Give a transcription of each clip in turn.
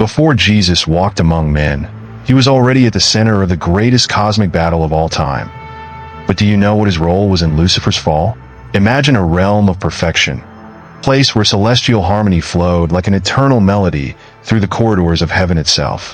Before Jesus walked among men, he was already at the center of the greatest cosmic battle of all time. But do you know what his role was in Lucifer's fall? Imagine a realm of perfection, a place where celestial harmony flowed like an eternal melody through the corridors of heaven itself,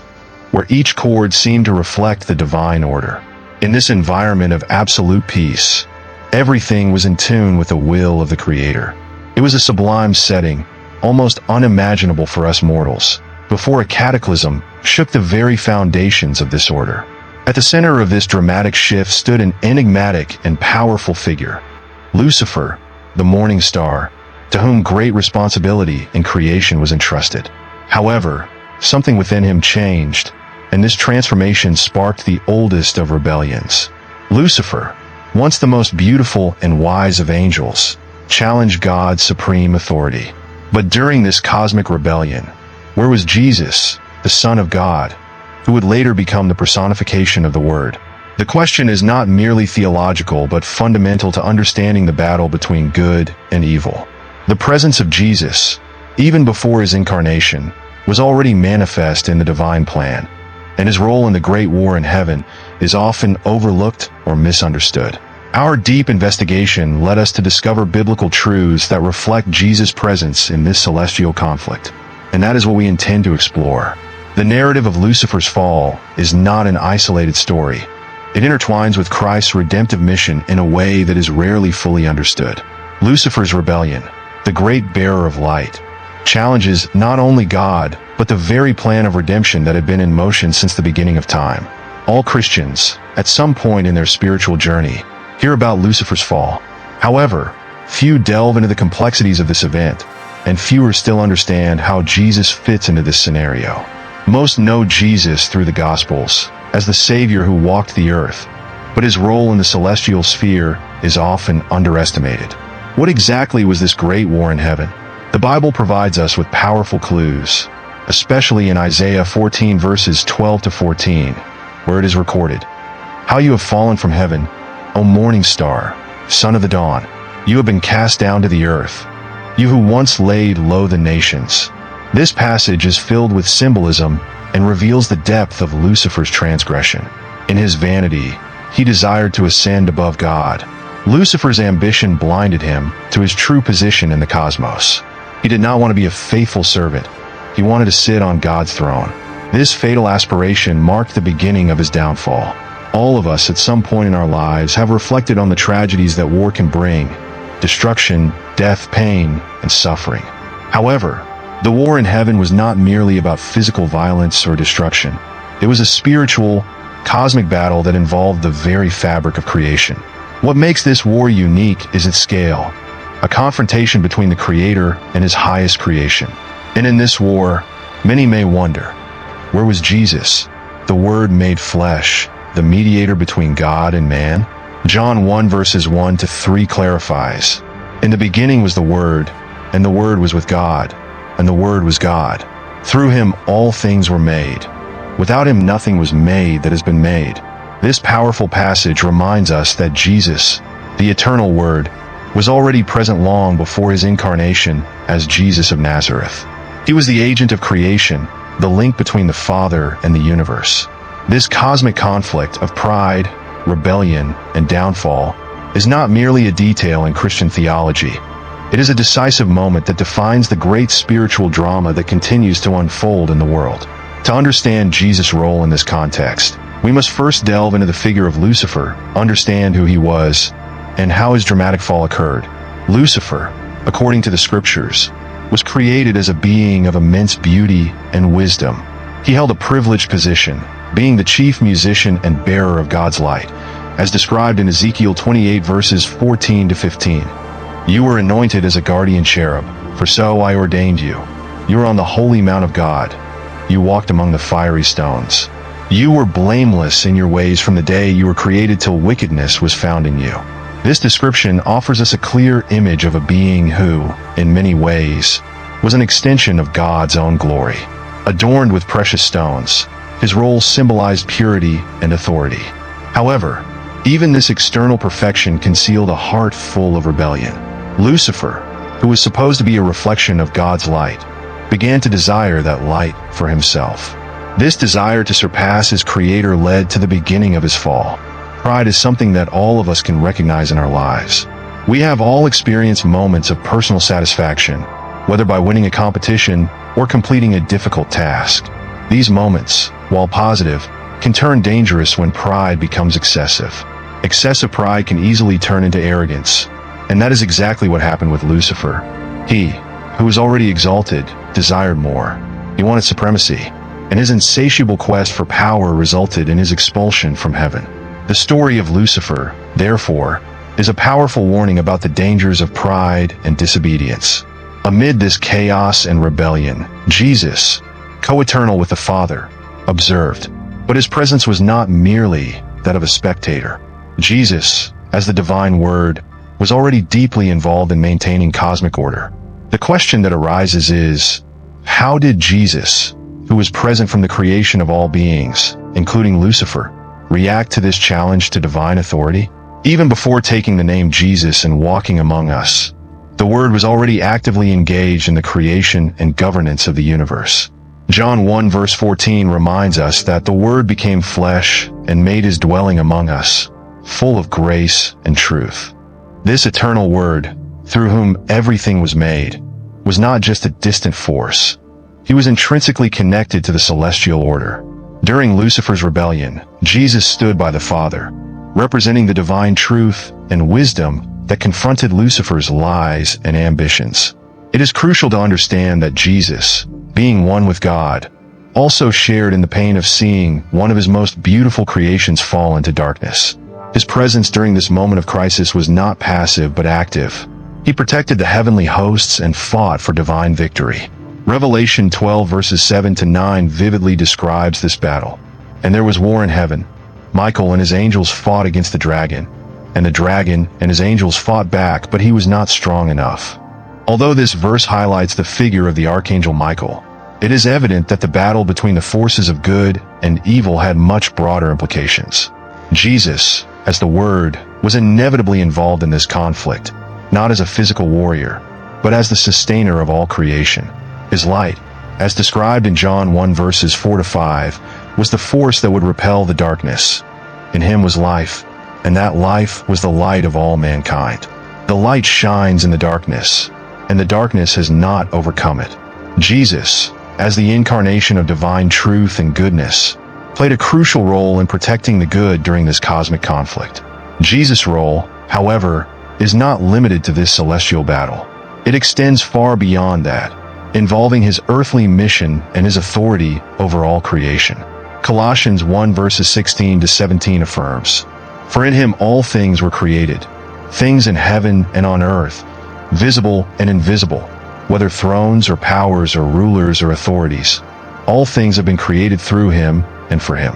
where each chord seemed to reflect the divine order. In this environment of absolute peace, everything was in tune with the will of the Creator. It was a sublime setting, almost unimaginable for us mortals, before a cataclysm shook the very foundations of this order. At the center of this dramatic shift stood an enigmatic and powerful figure, Lucifer, the morning star, to whom great responsibility in creation was entrusted. However, something within him changed, and this transformation sparked the oldest of rebellions. Lucifer, once the most beautiful and wise of angels, challenged God's supreme authority. But during this cosmic rebellion, where was Jesus, the Son of God, who would later become the personification of the Word? The question is not merely theological but fundamental to understanding the battle between good and evil. The presence of Jesus, even before his incarnation, was already manifest in the divine plan, and his role in the great war in heaven is often overlooked or misunderstood. Our deep investigation led us to discover biblical truths that reflect Jesus' presence in this celestial conflict. And that is what we intend to explore. The narrative of Lucifer's fall is not an isolated story. It intertwines with Christ's redemptive mission in a way that is rarely fully understood. Lucifer's rebellion, the great bearer of light, challenges not only God, but the very plan of redemption that had been in motion since the beginning of time. All Christians, at some point in their spiritual journey, hear about Lucifer's fall. However, few delve into the complexities of this event, and fewer still understand how Jesus fits into this scenario. Most know Jesus through the Gospels as the Savior who walked the earth, but his role in the celestial sphere is often underestimated. What exactly was this great war in heaven? The Bible provides us with powerful clues, especially in Isaiah 14 verses 12 to 14, where it is recorded, "How you have fallen from heaven, O morning star, son of the dawn. You have been cast down to the earth, you who once laid low the nations." This passage is filled with symbolism and reveals the depth of Lucifer's transgression. In his vanity, he desired to ascend above God. Lucifer's ambition blinded him to his true position in the cosmos. He did not want to be a faithful servant. He wanted to sit on God's throne. This fatal aspiration marked the beginning of his downfall. All of us at some point in our lives have reflected on the tragedies that war can bring: destruction, death, pain, and suffering. However, the war in heaven was not merely about physical violence or destruction. It was a spiritual, cosmic battle that involved the very fabric of creation. What makes this war unique is its scale, a confrontation between the Creator and his highest creation. And in this war, many may wonder, where was Jesus, the Word made flesh, the mediator between God and man? John 1 verses 1 to 3 clarifies, "In the beginning was the Word, and the Word was with God, and the Word was God. Through him all things were made. Without him nothing was made that has been made." This powerful passage reminds us that Jesus, the eternal Word, was already present long before his incarnation as Jesus of Nazareth. He was the agent of creation, the link between the Father and the universe. This cosmic conflict of pride, rebellion, and downfall is not merely a detail in Christian theology. It is a decisive moment that defines the great spiritual drama that continues to unfold in the world. To understand Jesus' role in this context, we must first delve into the figure of Lucifer, understand who he was, and how his dramatic fall occurred. Lucifer, according to the scriptures, was created as a being of immense beauty and wisdom. He held a privileged position, being the chief musician and bearer of God's light, as described in Ezekiel 28 verses 14 to 15. "You were anointed as a guardian cherub, for so I ordained you. You were on the holy mount of God. You walked among the fiery stones. You were blameless in your ways from the day you were created till wickedness was found in you." This description offers us a clear image of a being who, in many ways, was an extension of God's own glory. Adorned with precious stones, his role symbolized purity and authority. However, even this external perfection concealed a heart full of rebellion. Lucifer, who was supposed to be a reflection of God's light, began to desire that light for himself. This desire to surpass his creator led to the beginning of his fall. Pride is something that all of us can recognize in our lives. We have all experienced moments of personal satisfaction, whether by winning a competition or completing a difficult task. These moments, while positive, can turn dangerous when pride becomes excessive. Excessive pride can easily turn into arrogance, and that is exactly what happened with Lucifer. He, who was already exalted, desired more. He wanted supremacy, and his insatiable quest for power resulted in his expulsion from heaven. The story of Lucifer, therefore, is a powerful warning about the dangers of pride and disobedience. Amid this chaos and rebellion, Jesus, co-eternal with the Father, observed, but his presence was not merely that of a spectator. Jesus, as the divine word, was already deeply involved in maintaining cosmic order. The question that arises is, how did Jesus, who was present from the creation of all beings, including Lucifer, react to this challenge to divine authority? Even before taking the name Jesus and walking among us, the Word was already actively engaged in the creation and governance of the universe. John 1 verse 14 reminds us that the Word became flesh and made his dwelling among us, full of grace and truth. This eternal Word, through whom everything was made, was not just a distant force. He was intrinsically connected to the celestial order. During Lucifer's rebellion, Jesus stood by the Father, representing the divine truth and wisdom that confronted Lucifer's lies and ambitions. It is crucial to understand that Jesus, being one with God, also shared in the pain of seeing one of his most beautiful creations fall into darkness. His presence during this moment of crisis was not passive but active. He protected the heavenly hosts and fought for divine victory. Revelation 12 verses 7 to 9 vividly describes this battle. And there was war in heaven. Michael and his angels fought against the dragon, and the dragon and his angels fought back, but he was not strong enough. Although this verse highlights the figure of the archangel Michael, it is evident that the battle between the forces of good and evil had much broader implications. Jesus, as the Word, was inevitably involved in this conflict, not as a physical warrior, but as the sustainer of all creation. His light, as described in John 1 verses 4 to 5, was the force that would repel the darkness. In him was life, and that life was the light of all mankind. The light shines in the darkness, and the darkness has not overcome it. Jesus, as the incarnation of divine truth and goodness, played a crucial role in protecting the good during this cosmic conflict. Jesus' role, however, is not limited to this celestial battle. It extends far beyond that, involving his earthly mission and his authority over all creation. Colossians 1 verses 16 to 17 affirms, "For in him all things were created, things in heaven and on earth, visible and invisible, whether thrones or powers or rulers or authorities. All things have been created through him and for him."